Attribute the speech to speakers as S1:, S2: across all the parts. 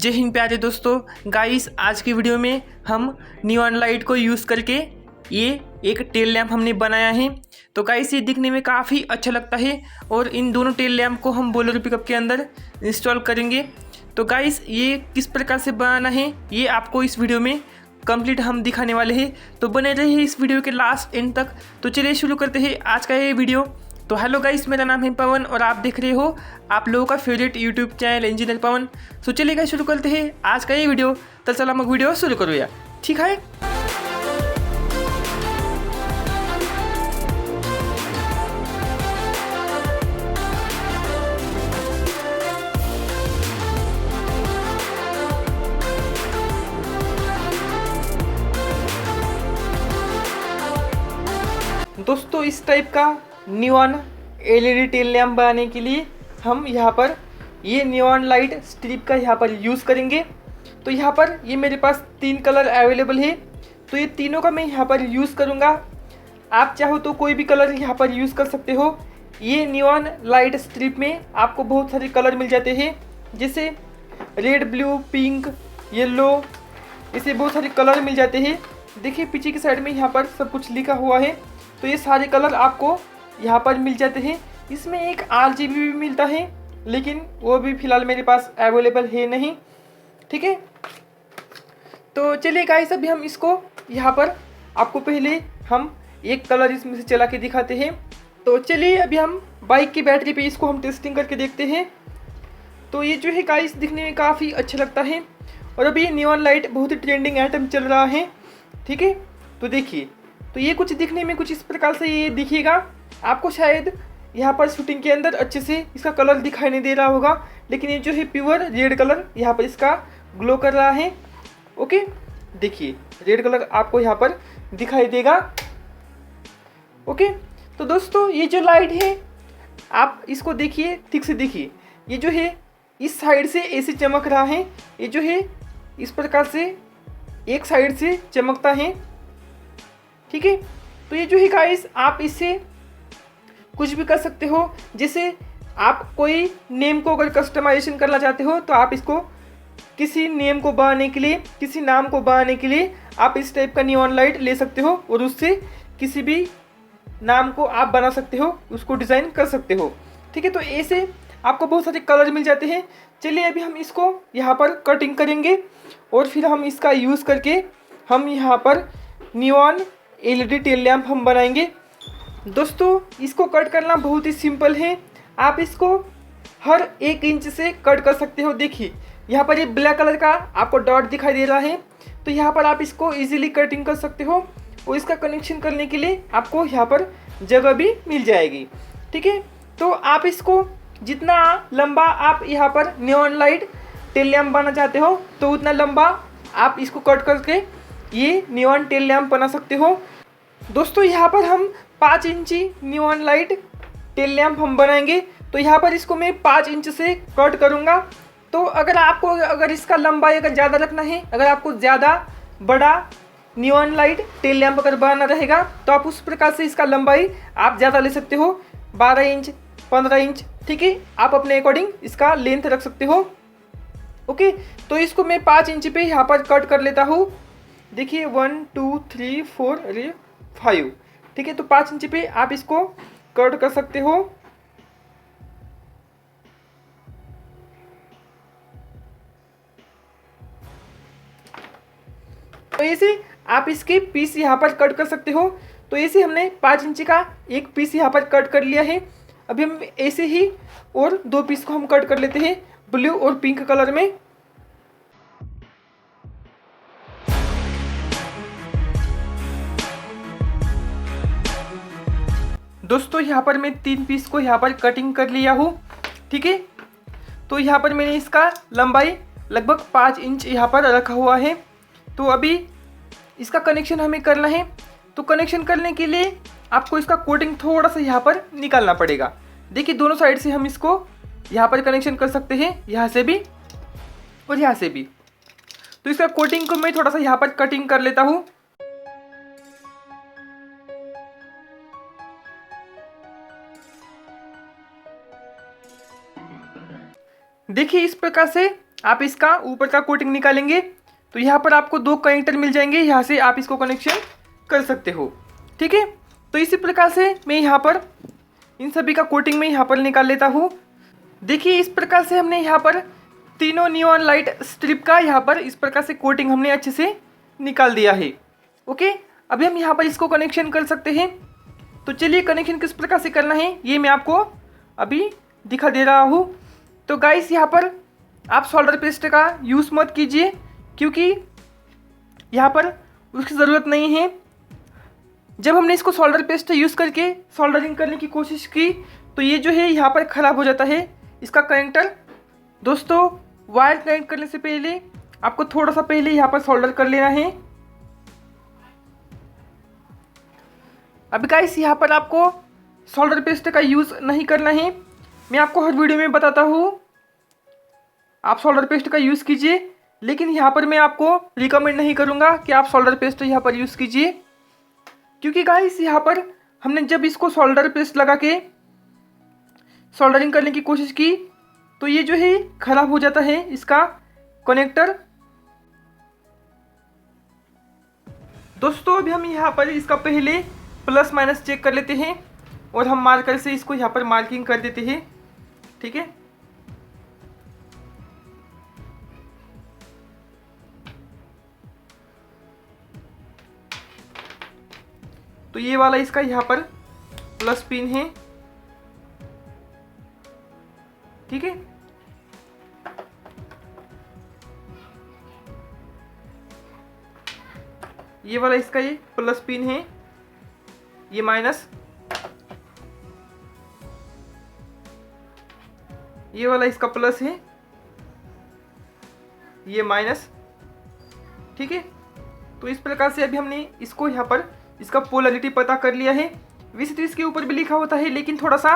S1: जय हिंद प्यारे दोस्तों। गाइस आज की वीडियो में हम नियॉन लाइट को यूज़ करके ये एक टेल लैंप हमने बनाया है। तो गाइस ये दिखने में काफ़ी अच्छा लगता है और इन दोनों टेल लैंप को हम बोलेरो पिकअप के अंदर इंस्टॉल करेंगे। तो गाइस ये किस प्रकार से बनाना है ये आपको इस वीडियो में कंप्लीट हम दिखाने वाले हैं। तो बने रहिए इस वीडियो के लास्ट एंड तक। तो चलिए शुरू करते हैं आज का ये वीडियो। तो हेलो गाइस, मेरा नाम है पवन और आप देख रहे हो आप लोगों का फेवरेट यूट्यूब चैनल इंजीनियर पवन। तो चलिए गाइस शुरू करते हैं आज का ये वीडियो। तो चलो हम वीडियो शुरू करो यार, ठीक है। दोस्तों इस टाइप का नियॉन एलईडी टेल लैम्प बनाने के लिए हम यहाँ पर ये नियॉन लाइट स्ट्रिप का यहाँ पर यूज़ करेंगे। तो यहाँ पर ये मेरे पास 3 कलर अवेलेबल है, तो ये तीनों का मैं यहाँ पर यूज़ करूँगा। आप चाहो तो कोई भी कलर यहाँ पर यूज़ कर सकते हो। ये नियॉन लाइट स्ट्रिप में आपको बहुत सारे कलर मिल जाते हैं, जैसे रेड, ब्लू, पिंक, येलो, ऐसे बहुत सारे कलर मिल जाते हैं। देखिए पीछे की साइड में यहाँ पर सब कुछ लिखा हुआ है। तो ये सारे कलर आपको यहाँ पर मिल जाते हैं। इसमें एक RGB भी मिलता है, लेकिन वो भी फ़िलहाल मेरे पास अवेलेबल है नहीं, ठीक है। तो चलिए गाइस अभी हम इसको यहाँ पर आपको पहले हम एक कलर इसमें से चला के दिखाते हैं। तो चलिए अभी हम बाइक की बैटरी पे इसको हम टेस्टिंग करके देखते हैं। तो ये जो है गाइस दिखने में काफ़ी अच्छा लगता है और अभी नियॉन लाइट बहुत ही ट्रेंडिंग आइटम चल रहा है, ठीक है। तो देखिए, तो ये कुछ दिखने में कुछ इस प्रकार से ये दिखेगा। आपको शायद यहाँ पर शूटिंग के अंदर अच्छे से इसका कलर दिखाई नहीं दे रहा होगा, लेकिन ये जो है प्योर रेड कलर यहाँ पर इसका ग्लो कर रहा है। ओके, देखिए रेड कलर आपको यहाँ पर दिखाई देगा। ओके, तो दोस्तों ये जो लाइट है आप इसको देखिए, ठीक से देखिए। ये जो है इस साइड से ऐसे चमक रहा है, ये जो है इस प्रकार से एक साइड से चमकता है, ठीक है। तो ये जो है गाइस आप इससे कुछ भी कर सकते हो। जैसे आप कोई नेम को अगर कस्टमाइजेशन करना चाहते हो तो आप इसको किसी नेम को बनाने के लिए, किसी नाम को बनाने के लिए आप इस टाइप का नियॉन लाइट ले सकते हो और उससे किसी भी नाम को आप बना सकते हो, उसको डिज़ाइन कर सकते हो, ठीक है। तो ऐसे आपको बहुत सारे कलर मिल जाते हैं। चलिए अभी हम इसको यहाँ पर कटिंग करेंगे और फिर हम इसका यूज़ करके हम यहाँ पर नियॉन एलईडी टेल लैम्प हम बनाएंगे। दोस्तों इसको कट करना बहुत ही सिंपल है। आप इसको हर 1 इंच से कट कर सकते हो। देखिए यहाँ पर ये ब्लैक कलर का आपको डॉट दिखाई दे रहा है, तो यहाँ पर आप इसको इजीली कटिंग कर सकते हो और इसका कनेक्शन करने के लिए आपको यहाँ पर जगह भी मिल जाएगी, ठीक है। तो आप इसको जितना लंबा आप यहाँ पर नियॉन लाइट टेल लैम्प बनाना चाहते हो तो उतना लंबा आप इसको कट करके ये नियॉन टेल लैम्प बना सकते हो। दोस्तों यहाँ पर हम 5 इंची नियॉन लाइट टेल लैम्प हम बनाएंगे। तो यहाँ पर इसको मैं 5 इंच से कट करूँगा। तो अगर इसका लंबाई अगर ज़्यादा रखना है, अगर आपको ज़्यादा बड़ा नियॉन लाइट टेल लैम्प अगर बनाना रहेगा तो आप उस प्रकार से इसका लंबाई आप ज़्यादा ले सकते हो, 12 इंच, 15 इंच, ठीक है। आप अपने अकॉर्डिंग इसका लेंथ रख सकते हो। ओके, तो इसको मैं 5 इंच पे यहाँ पर कट कर लेता हूँ। देखिए 1 2 3 4 5, ठीक है। तो 5 इंच पे आप इसको कट कर सकते हो। तो ऐसे आप इसके पीस यहाँ पर कट कर सकते हो। तो ऐसे हमने 5 इंच का एक पीस यहाँ पर कट कर लिया है। अभी हम ऐसे ही और 2 पीस को हम कट कर लेते हैं ब्लू और पिंक कलर में। दोस्तों यहाँ पर मैं 3 पीस को यहाँ पर कटिंग कर लिया हूँ, ठीक है। तो यहाँ पर मैंने इसका लंबाई लगभग 5 इंच यहाँ पर रखा हुआ है। तो अभी इसका कनेक्शन हमें करना है। तो कनेक्शन करने के लिए आपको इसका कोटिंग थोड़ा सा यहाँ पर निकालना पड़ेगा। देखिए दोनों साइड से हम इसको यहाँ पर कनेक्शन कर सकते हैं, यहाँ से भी और यहाँ से भी। तो इसका कोटिंग को मैं थोड़ा सा यहाँ पर कटिंग कर लेता हूँ। देखिए इस प्रकार से आप इसका ऊपर का कोटिंग निकालेंगे तो यहाँ पर आपको 2 कनेक्टर मिल जाएंगे, यहाँ से आप इसको कनेक्शन कर सकते हो। ठीक है, तो इसी प्रकार से मैं यहाँ पर इन सभी का कोटिंग में यहाँ पर निकाल लेता हूँ। देखिए इस प्रकार से हमने यहाँ पर तीनों नियॉन लाइट स्ट्रिप का यहाँ पर इस प्रकार से कोटिंग हमने अच्छे से निकाल दिया है। ओके, अभी हम यहाँ पर इसको कनेक्शन कर सकते हैं। तो चलिए कनेक्शन किस प्रकार से करना है ये मैं आपको अभी दिखा दे रहा हूँ। तो गाइस यहाँ पर आप सोल्डर पेस्ट का यूज़ मत कीजिए, क्योंकि यहाँ पर उसकी ज़रूरत नहीं है। जब हमने इसको सोल्डर पेस्ट यूज़ करके सोल्डरिंग करने की कोशिश की तो ये जो है यहाँ पर ख़राब हो जाता है इसका कनेक्टर। दोस्तों वायर कनेक्ट करने से पहले आपको थोड़ा सा पहले यहाँ पर सोल्डर कर लेना है। अभी गाइस यहाँ पर आपको सोल्डर पेस्ट का यूज़ नहीं करना है, मैं आपको हर वीडियो में बताता हूँ आप सोल्डर पेस्ट का यूज़ कीजिए, लेकिन यहाँ पर मैं आपको रिकमेंड नहीं करूँगा कि आप सोल्डर पेस्ट यहाँ पर यूज़ कीजिए, क्योंकि गाइस यहाँ पर हमने जब इसको सोल्डर पेस्ट लगा के सोल्डरिंग करने की कोशिश की तो ये जो है ख़राब हो जाता है इसका कनेक्टर। दोस्तों अभी हम यहाँ पर इसका पहले प्लस माइनस चेक कर लेते हैं और हम मार्कर से इसको यहाँ पर मार्किंग कर देते हैं। ठीक है, तो ये वाला इसका यहाँ पर प्लस पिन है। ठीक है, ये वाला इसका ये प्लस पिन है, ये माइनस, ये वाला इसका प्लस है, ये माइनस। ठीक है, तो इस प्रकार से अभी हमने इसको यहाँ पर इसका पोलैरिटी पता कर लिया है। वैसे तो इसके ऊपर भी लिखा होता है, लेकिन थोड़ा सा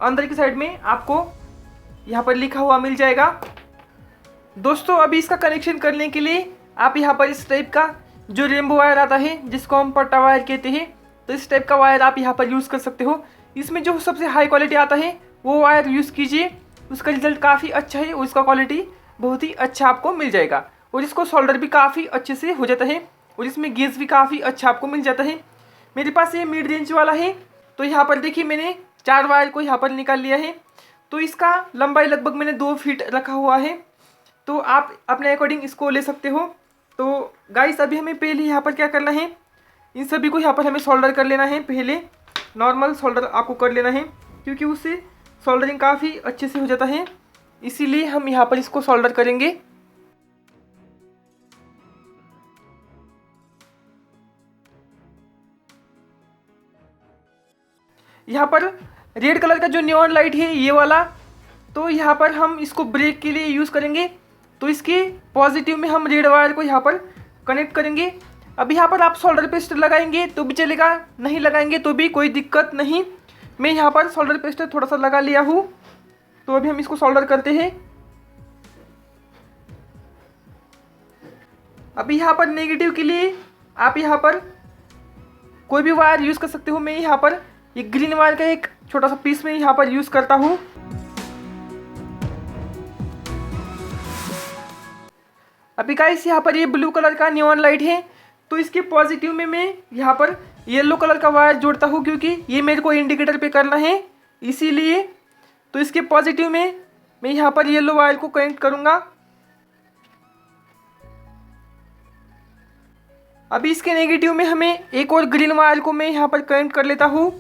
S1: अंदर की साइड में आपको यहाँ पर लिखा हुआ मिल जाएगा। दोस्तों अभी इसका कनेक्शन करने के लिए आप यहाँ पर इस टाइप का जो रेनबो वायर आता है जिसको हम पट्टा वायर कहते हैं, तो इस टाइप का वायर आप यहाँ पर यूज़ कर सकते हो। इसमें जो सबसे हाई क्वालिटी आता है वो वायर यूज़ कीजिए, उसका रिजल्ट काफ़ी अच्छा है और उसका क्वालिटी बहुत ही अच्छा आपको मिल जाएगा और इसको सोल्डर भी काफ़ी अच्छे से हो जाता है और इसमें गेज भी काफ़ी अच्छा आपको मिल जाता है। मेरे पास ये मिड रेंज वाला है, तो यहाँ पर देखिए मैंने 4 वायर को यहाँ पर निकाल लिया है। तो इसका लंबाई लगभग मैंने 2 फीट रखा हुआ है, तो आप अपने अकॉर्डिंग इसको ले सकते हो। तो गाइस अभी हमें पहले यहाँ पर क्या करना है, इन सभी को यहाँ पर हमें सोल्डर कर लेना है। पहले नॉर्मल सोल्डर आपको कर लेना है, क्योंकि उससे सोल्डरिंग काफ़ी अच्छे से हो जाता है, इसीलिए हम यहाँ पर इसको सोल्डर करेंगे। यहाँ पर रेड कलर का जो नियॉन लाइट है ये वाला, तो यहाँ पर हम इसको ब्रेक के लिए यूज़ करेंगे। तो इसके पॉजिटिव में हम रेड वायर को यहाँ पर कनेक्ट करेंगे। अब यहाँ पर आप सोल्डर पेस्ट लगाएंगे तो भी चलेगा, नहीं लगाएंगे तो भी कोई दिक्कत नहीं। मैं यहाँ पर सोल्डर पेस्ट थोड़ा सा लगा लिया हूँ, तो अभी हम इसको सोल्डर करते हैं। अभी यहाँ पर नेगेटिव के लिए आप यहाँ पर कोई भी वायर यूज़ कर सकते हो। मैं यहाँ पर ये ग्रीन वायर का एक छोटा सा पीस में यहाँ पर यूज़ करता हूँ। अभी गाइस यहाँ पर ये ब्लू कलर का नियॉन लाइट है, तो इसके पॉजिटिव में मैं यहाँ पर येलो कलर का वायर जोड़ता हूँ, क्योंकि ये मेरे को इंडिकेटर पे करना है इसीलिए। तो इसके पॉजिटिव में मैं यहाँ पर येलो वायर को कनेक्ट करूँगा। अभी इसके नेगेटिव में हमें एक और ग्रीन वायर को मैं यहाँ पर कनेक्ट कर लेता हूँ।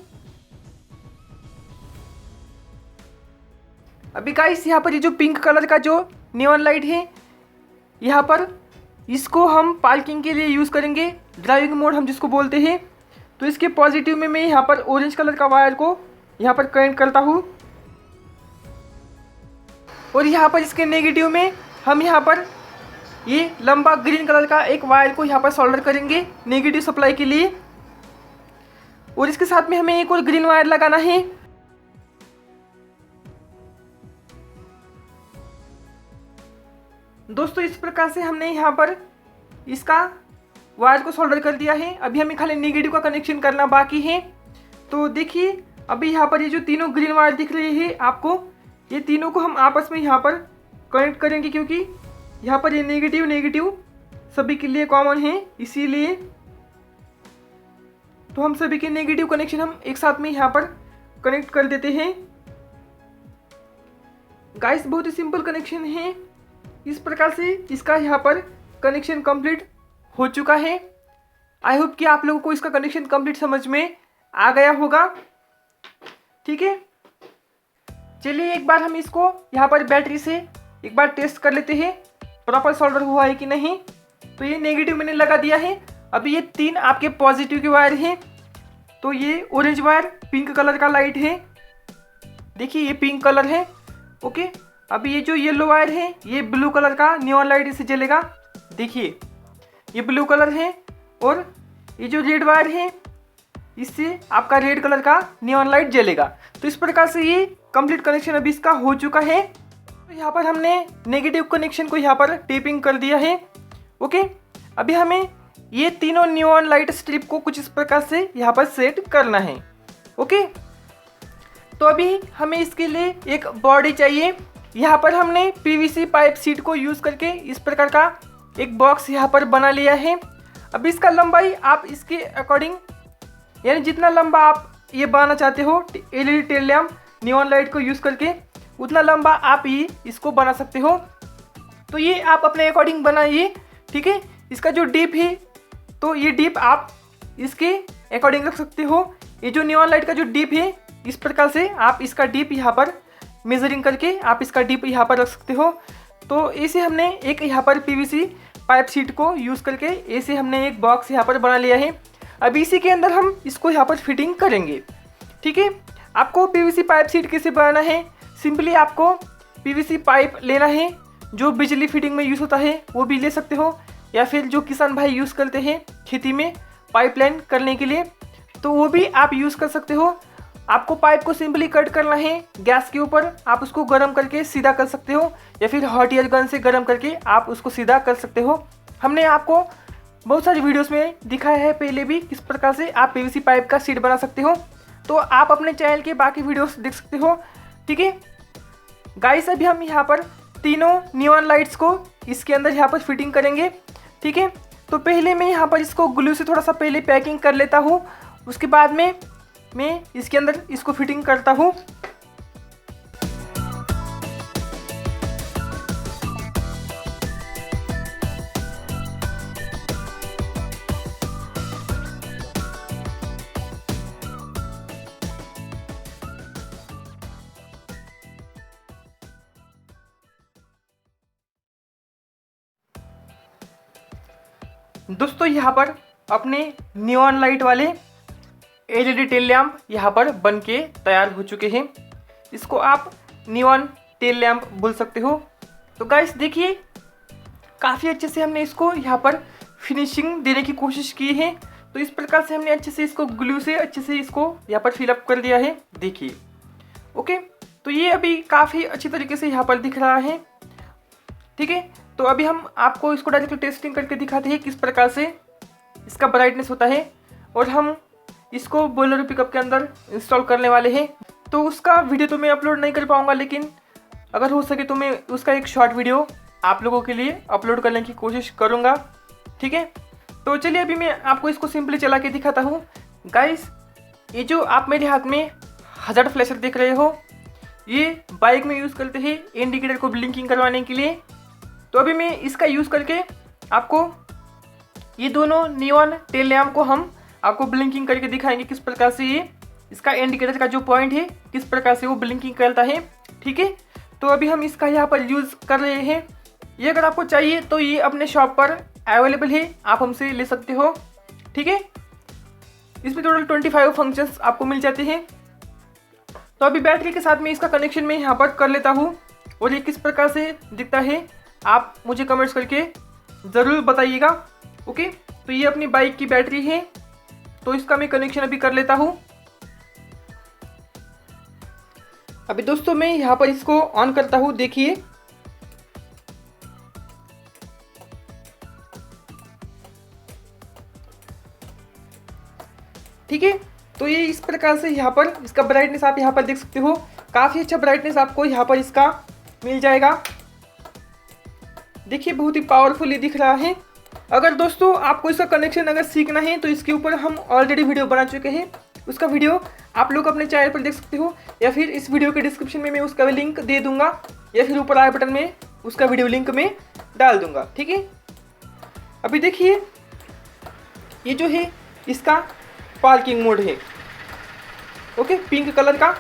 S1: अभी गाइस यहाँ पर ये जो पिंक कलर का जो नियॉन लाइट है, यहाँ पर इसको हम पार्किंग के लिए यूज़ करेंगे, ड्राइविंग मोड हम जिसको बोलते हैं। तो इसके पॉजिटिव में मैं यहाँ पर ऑरेंज कलर का वायर को यहाँ पर कनेक्ट करता हूँ और यहाँ पर इसके नेगेटिव में हम यहाँ पर ये लंबा ग्रीन कलर का एक वायर को यहाँ पर सोल्डर करेंगे नेगेटिव सप्लाई के लिए, और इसके साथ में हमें एक और ग्रीन वायर लगाना है। दोस्तों इस प्रकार से हमने यहाँ पर इसका वायर को सोल्डर कर दिया है। अभी हमें खाली नेगेटिव का कनेक्शन करना बाकी है। तो देखिए अभी यहाँ पर ये जो तीनों ग्रीन वायर दिख रहे हैं आपको, ये तीनों को हम आपस में यहाँ पर कनेक्ट करेंगे, क्योंकि यहाँ पर ये नेगेटिव नेगेटिव सभी के लिए कॉमन है, इसीलिए तो हम सभी के नेगेटिव कनेक्शन हम एक साथ में यहाँ पर कनेक्ट कर देते हैं। गाइस बहुत ही सिंपल कनेक्शन है। इस प्रकार से इसका यहाँ पर कनेक्शन कंप्लीट हो चुका है। आई होप कि आप लोगों को इसका कनेक्शन कंप्लीट समझ में आ गया होगा। ठीक है, चलिए एक बार हम इसको यहाँ पर बैटरी से एक बार टेस्ट कर लेते हैं प्रॉपर सोल्डर हुआ है कि नहीं। तो ये नेगेटिव मैंने लगा दिया है। अभी ये 3 आपके पॉजिटिव के वायर हैं। तो ये ऑरेंज वायर पिंक कलर का लाइट है, देखिए ये पिंक कलर है। ओके, अभी ये जो येलो वायर है ये ब्लू कलर का नियॉन लाइट इससे जलेगा, देखिए ये ब्लू कलर है। और ये जो रेड वायर है इससे आपका रेड कलर का नियॉन लाइट जलेगा। तो इस प्रकार से ये कंप्लीट कनेक्शन अभी इसका हो चुका है। तो यहाँ पर हमने नेगेटिव कनेक्शन को यहाँ पर टेपिंग कर दिया है। ओके, अभी हमें ये तीनों नियॉन लाइट स्ट्रिप को कुछ इस प्रकार से यहाँ पर सेट करना है। ओके, तो अभी हमें इसके लिए एक बॉडी चाहिए। यहाँ पर हमने पीवीसी पाइप सीट को यूज़ करके इस प्रकार का एक बॉक्स यहाँ पर बना लिया है। अब इसका लंबाई आप इसके अकॉर्डिंग, यानी जितना लंबा आप ये बनाना चाहते हो LED tail lamp neon light को यूज़ करके, उतना लंबा आप ये इसको बना सकते हो। तो ये आप अपने अकॉर्डिंग बनाइए। ठीक है, इसका जो डीप है तो ये डीप आप इसके अकॉर्डिंग रख सकते हो। ये जो नियॉन लाइट का जो डीप है इस प्रकार से आप इसका डीप यहाँ पर मेजरिंग करके आप इसका डीप यहाँ पर रख सकते हो। तो ऐसे हमने एक यहाँ पर पीवीसी पाइप सीट को यूज़ करके ऐसे हमने एक बॉक्स यहाँ पर बना लिया है। अब इसी के अंदर हम इसको यहाँ पर फिटिंग करेंगे। ठीक है, आपको पीवीसी पाइप सीट कैसे बनाना है, सिंपली आपको पीवीसी पाइप लेना है। जो बिजली फिटिंग में यूज़ होता है वो भी ले सकते हो, या फिर जो किसान भाई यूज़ करते हैं खेती में पाइपलाइन करने के लिए, तो वो भी आप यूज़ कर सकते हो। आपको पाइप को सिंपली कट करना है गैस के ऊपर, आप उसको गर्म करके सीधा कर सकते हो, या फिर हॉट एयर गन से गर्म करके आप उसको सीधा कर सकते हो। हमने आपको बहुत सारी वीडियोस में दिखाया है पहले भी किस प्रकार से आप पीवीसी पाइप का सीट बना सकते हो। तो आप अपने चैनल के बाकी वीडियोस देख सकते हो। ठीक है गाइस, अभी हम यहाँ पर तीनों नियॉन लाइट्स को इसके अंदर यहाँ पर फिटिंग करेंगे। ठीक है, तो पहले मैं यहाँ पर इसको ग्लू से थोड़ा सा पहले पैकिंग कर लेता हूँ, उसके बाद में मैं इसके अंदर इसको फिटिंग करता हूँ। दोस्तों यहाँ पर अपने नियॉन लाइट वाले एलईडी टेल लैम्प यहाँ पर बन के तैयार हो चुके हैं। इसको आप नियॉन टेल लैम्प बोल सकते हो। तो गाइस देखिए, काफ़ी अच्छे से हमने इसको यहाँ पर फिनिशिंग देने की कोशिश की है। तो इस प्रकार से हमने अच्छे से इसको ग्लू से अच्छे से इसको यहाँ पर फिलअप कर दिया है, देखिए। ओके, तो ये अभी काफ़ी अच्छी तरीके से यहाँ पर दिख रहा है। ठीक है, तो अभी हम आपको इसको डायरेक्टली टेस्टिंग करके दिखाते हैं किस प्रकार से इसका ब्राइटनेस होता है, और हम इसको बोलेरो पिकअप के अंदर इंस्टॉल करने वाले हैं। तो उसका वीडियो तो मैं अपलोड नहीं कर पाऊँगा, लेकिन अगर हो सके तो मैं उसका एक शॉर्ट वीडियो आप लोगों के लिए अपलोड करने की कोशिश करूँगा। ठीक है, तो चलिए अभी मैं आपको इसको सिंपली चला के दिखाता हूँ। गाइस, ये जो आप मेरे हाथ में हजार्ड फ्लैशर देख रहे हो, ये बाइक में यूज़ करते हैं इंडिकेटर को ब्लिंकिंग करवाने के लिए। तो अभी मैं इसका यूज़ करके आपको ये दोनों नियॉन टेल लैम्प को हम आपको ब्लिंकिंग करके दिखाएंगे किस प्रकार से ये इसका इंडिकेटर का जो पॉइंट है किस प्रकार से वो ब्लिंकिंग करता है। ठीक है, तो अभी हम इसका यहाँ पर यूज़ कर रहे हैं। ये अगर आपको चाहिए तो ये अपने शॉप पर अवेलेबल है, आप हमसे ले सकते हो। ठीक है, इसमें टोटल 25 फंक्शंस आपको मिल जाते हैं। तो अभी बैटरी के साथ में इसका कनेक्शन मैं यहाँ पर कर लेता हूँ, और ये किस प्रकार से दिखता है आप मुझे कमेंट्स करके ज़रूर बताइएगा। ओके, तो ये अपनी बाइक की बैटरी है, तो इसका मैं कनेक्शन अभी कर लेता हूँ। अभी दोस्तों मैं यहाँ पर इसको ऑन करता हूँ, देखिए। ठीक है, तो ये इस प्रकार से यहाँ पर इसका ब्राइटनेस आप यहाँ पर देख सकते हो। काफ़ी अच्छा ब्राइटनेस आपको यहाँ पर इसका मिल जाएगा। देखिए बहुत ही पावरफुली दिख रहा है। अगर दोस्तों आपको इसका कनेक्शन अगर सीखना है तो इसके ऊपर हम ऑलरेडी वीडियो बना चुके हैं, उसका वीडियो आप लोग अपने चैनल पर देख सकते हो, या फिर इस वीडियो के डिस्क्रिप्शन में मैं उसका लिंक दे दूंगा, या फिर ऊपर आई बटन में उसका वीडियो लिंक में डाल दूंगा। ठीक है, अभी देखिए ये जो है इसका पार्किंग मोड है, ओके, पिंक कलर का,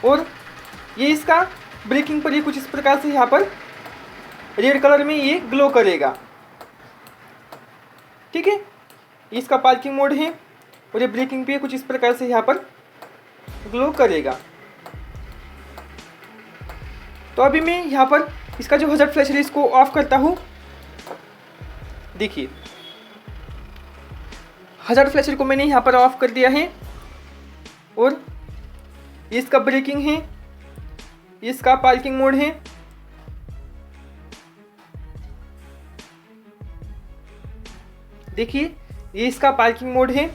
S1: और ये इसका ब्रेकिंग पर ये कुछ इस प्रकार से यहाँ पर रेड कलर में ये ग्लो करेगा। ठीक है, इसका पार्किंग मोड है और ये ब्रेकिंग पे कुछ इस प्रकार से यहाँ पर ग्लो करेगा। तो अभी मैं यहाँ पर इसका जो हज़ार्ड फ्लैशर है इसको ऑफ करता हूँ। देखिए हज़ार्ड फ्लैशर को मैंने यहाँ पर ऑफ कर दिया है, और इसका ब्रेकिंग है, इसका पार्किंग मोड है, देखिए ये इसका पार्किंग मोड है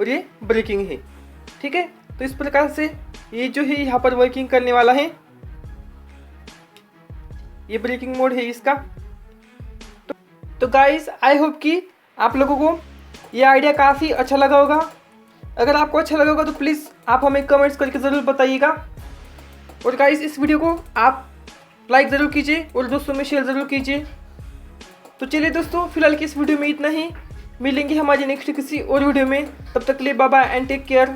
S1: और ये ब्रेकिंग है। ठीक है, तो इस प्रकार से ये जो है यहाँ पर वर्किंग करने वाला है। ये ब्रेकिंग मोड है इसका। तो गाइस आई होप कि आप लोगों को ये आइडिया काफ़ी अच्छा लगा होगा। अगर आपको अच्छा लगा होगा तो प्लीज़ आप हमें कमेंट्स करके ज़रूर बताइएगा। और गाइस इस वीडियो को आप लाइक ज़रूर कीजिए और दोस्तों में शेयर ज़रूर कीजिए। तो चलिए दोस्तों, फिलहाल की इस वीडियो में इतना ही। मिलेंगे हमारी नेक्स्ट किसी और वीडियो में, तब तक के लिए bye bye and take care.